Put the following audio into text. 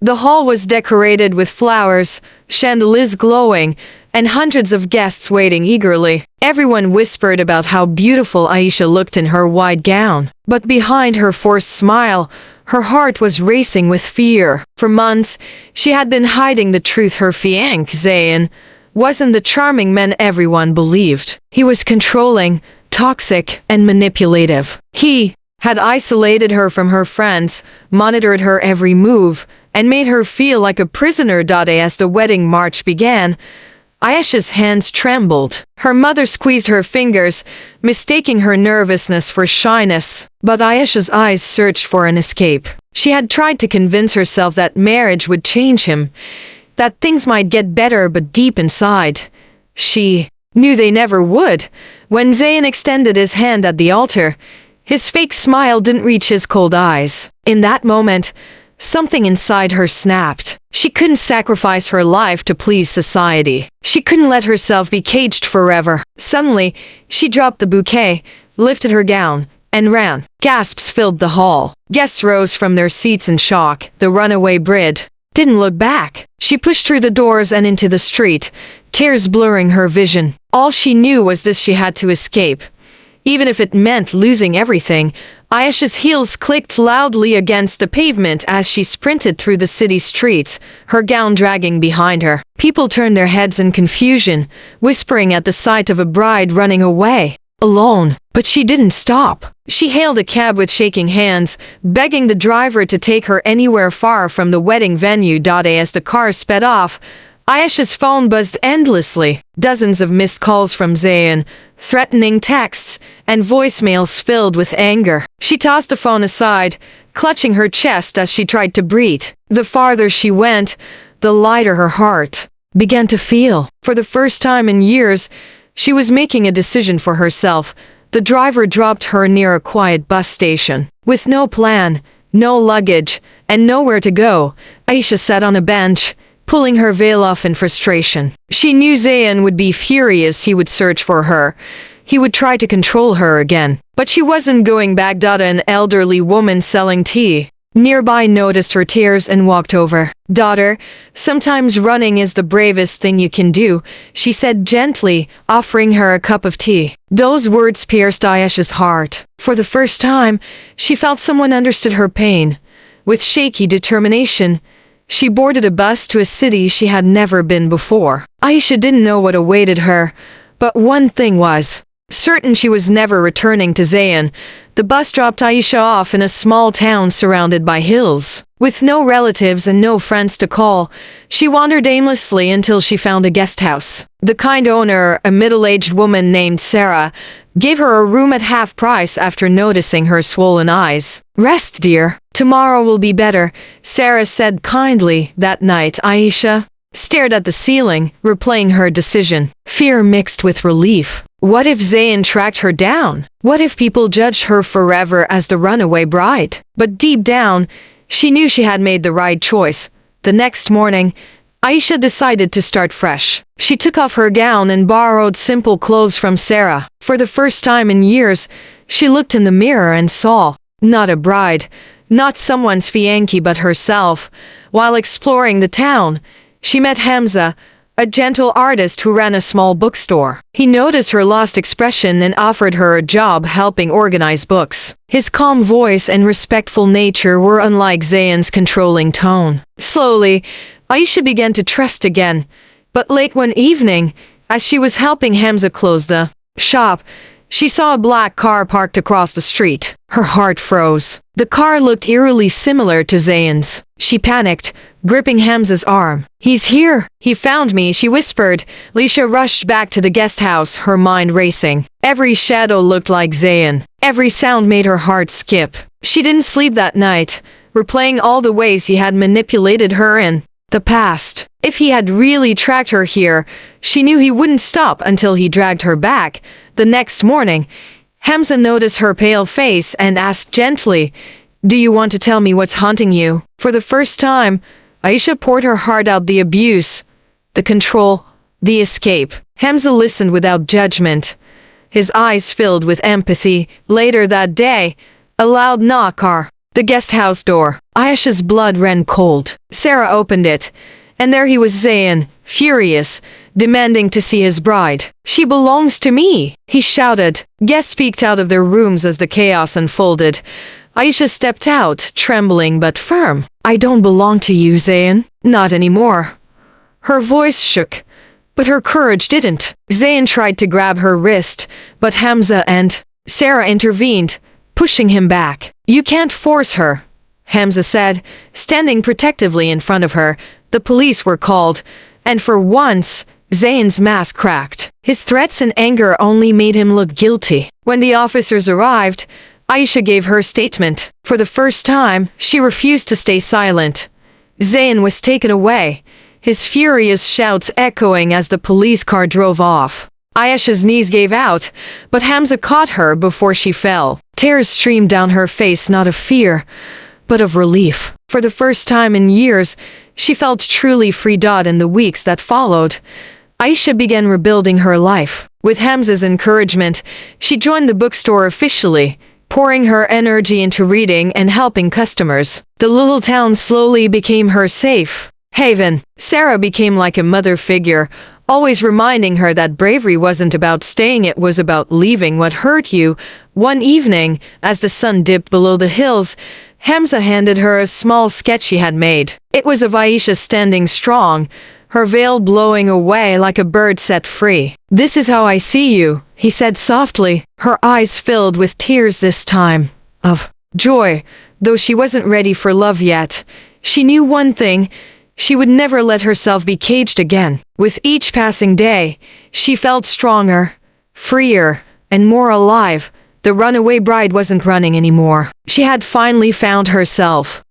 The hall was decorated with flowers, chandeliers glowing, and hundreds of guests waiting eagerly. Everyone whispered about how beautiful Aisha looked in her white gown. But behind her forced smile, her heart was racing with fear. For months, she had been hiding the truth. Her fiancé, Zayn, wasn't the charming man everyone believed. He was controlling, toxic, and manipulative. He had isolated her from her friends, monitored her every move, and made her feel like a prisoner. As the wedding march began, Aisha's hands trembled. Her mother squeezed her fingers, mistaking her nervousness for shyness. But Aisha's eyes searched for an escape. She had tried to convince herself that marriage would change him, that things might get better, but deep inside, she knew they never would. When Zayn extended his hand at the altar, his fake smile didn't reach his cold eyes. In that moment, something inside her snapped. She couldn't sacrifice her life to please society. She couldn't let herself be caged forever. Suddenly, she dropped the bouquet, lifted her gown, and ran. Gasps filled the hall. Guests rose from their seats in shock. The runaway bride didn't look back. She pushed through the doors and into the street, tears blurring her vision. All she knew was this: she had to escape. Even if it meant losing everything. Aisha's heels clicked loudly against the pavement as she sprinted through the city streets, her gown dragging behind her. People turned their heads in confusion, whispering at the sight of a bride running away, alone. But she didn't stop. She hailed a cab with shaking hands, begging the driver to take her anywhere far from the wedding venue. As the car sped off, Aisha's phone buzzed endlessly. Dozens of missed calls from Zayn, threatening texts, and voicemails filled with anger. She tossed the phone aside, clutching her chest as she tried to breathe. The farther she went, the lighter her heart began to feel. For the first time in years, she was making a decision for herself. The driver dropped her near a quiet bus station. With no plan, no luggage, and nowhere to go, Aisha sat on a bench, pulling her veil off in frustration. She knew Zayn would be furious. He would search for her. He would try to control her again. But she wasn't going back. An elderly woman selling tea nearby noticed her tears and walked over. "Daughter, sometimes running is the bravest thing you can do," she said gently, offering her a cup of tea. Those words pierced Aisha's heart. For the first time, she felt someone understood her pain. With shaky determination, she boarded a bus to a city she had never been before. Aisha didn't know what awaited her, but one thing was certain: she was never returning to Zayn. The bus dropped Aisha off in a small town surrounded by hills. With no relatives and no friends to call, she wandered aimlessly until she found a guest house. The kind owner, a middle-aged woman named Sarah, gave her a room at half price after noticing her swollen eyes. "Rest, dear. Tomorrow will be better," Sarah said kindly. That night, Aisha stared at the ceiling, replaying her decision. Fear mixed with relief. What if Zayn tracked her down? What if people judged her forever as the runaway bride? But deep down, she knew she had made the right choice. The next morning, Aisha decided to start fresh. She took off her gown and borrowed simple clothes from Sarah. For the first time in years, she looked in the mirror and saw not a bride, not someone's fiancé, but herself. While exploring the town, she met Hamza, a gentle artist who ran a small bookstore. He noticed her lost expression and offered her a job helping organize books. His calm voice and respectful nature were unlike Zayn's controlling tone. Slowly, Aisha began to trust again. But late one evening, as she was helping Hamza close the shop, she saw a black car parked across the street. Her heart froze. The car looked eerily similar to Zayn's. She panicked, gripping Hamza's arm. "He's here. He found me," she whispered. Lisha rushed back to the guest house, her mind racing. Every shadow looked like Zayn. Every sound made her heart skip. She didn't sleep that night, replaying all the ways he had manipulated her in the past. If he had really tracked her here, she knew he wouldn't stop until he dragged her back. The next morning, Hamza noticed her pale face and asked gently, "Do you want to tell me what's haunting you?" For the first time, Aisha poured her heart out: the abuse, the control, the escape. Hamza listened without judgment, his eyes filled with empathy. Later that day, a loud knock the guest house door. Aisha's blood ran cold. Sarah opened it, and there he was, Zayn, furious, demanding to see his bride. "She belongs to me," he shouted. Guests peeked out of their rooms as the chaos unfolded. Aisha stepped out, trembling but firm. "I don't belong to you, Zayn. Not anymore." Her voice shook, but her courage didn't. Zayn tried to grab her wrist, but Hamza and Sarah intervened, pushing him back. "You can't force her," Hamza said, standing protectively in front of her. The police were called, and for once, Zayn's mask cracked. His threats and anger only made him look guilty. When the officers arrived, Aisha gave her statement. For the first time, she refused to stay silent. Zayn was taken away, his furious shouts echoing as the police car drove off. Aisha's knees gave out, but Hamza caught her before she fell. Tears streamed down her face, not of fear, but of relief. For the first time in years, she felt truly free. In the weeks that followed, Aisha began rebuilding her life. With Hamza's encouragement, she joined the bookstore officially, pouring her energy into reading and helping customers. The little town slowly became her safe haven. Sarah became like a mother figure, always reminding her that bravery wasn't about staying, it was about leaving what hurt you. One evening, as the sun dipped below the hills, Hamza handed her a small sketch he had made. It was of Aisha standing strong, her veil blowing away like a bird set free. "This is how I see you," he said softly, her eyes filled with tears this time of joy. Though she wasn't ready for love yet, she knew one thing: she would never let herself be caged again. With each passing day, she felt stronger, freer, and more alive. The runaway bride wasn't running anymore. She had finally found herself.